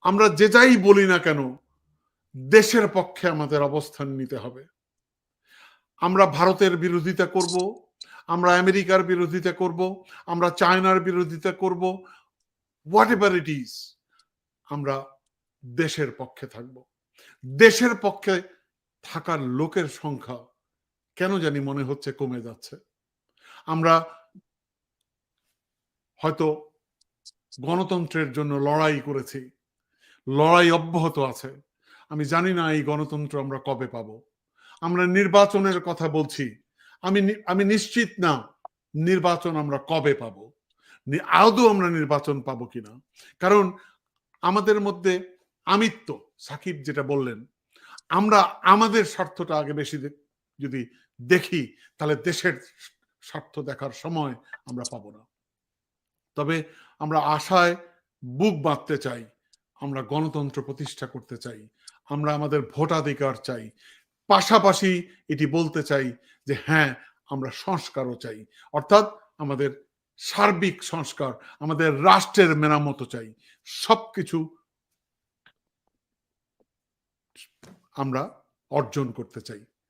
আমরা যে যাই বলি না কেন দেশের পক্ষে আমাদের অবস্থান নিতে হবে। আমরা ভারতের বিরোধিতা করব, আমরা আমেরিকার বিরোধিতা করব, আমরা চায়নার বিরোধিতা করব, হোয়াট এভার ইট ইজ, আমরা দেশের পক্ষে থাকব। দেশের পক্ষে থাকার লোকের সংখ্যা কেন জানি মনে হচ্ছে কমে যাচ্ছে। আমরা হয়তো গণতন্ত্রের জন্য লড়াই করেছি, লড়াই অব্যাহত আছে, আমি জানি না এই গণতন্ত্র আমরা কবে পাবো। আমরা নির্বাচনের কথা বলছি, আমি নিশ্চিত না নির্বাচন আমরা কবে পাবো, আদৌ আমরা নির্বাচন পাবো কিনা। কারণ আমাদের মধ্যে আমিত্ব, সাকিব যেটা বললেন, আমরা আমাদের স্বার্থটা আগে বেশি যদি দেখি তাহলে দেশের স্বার্থ দেখার সময় আমরা পাবো না। তবে আমরা আশায় বুক বাঁধতে চাই, আমরা গণতন্ত্র প্রতিষ্ঠা করতে চাই, আমরা আমাদের ভোটাধিকার চাই, পাশাপাশি এটি বলতে চাই যে হ্যাঁ আমরা সংস্কারও চাই, অর্থাৎ আমাদের সার্বিক সংস্কার, আমাদের রাষ্ট্রের মেরামত চাই। সবকিছু আমরা অর্জন করতে চাই।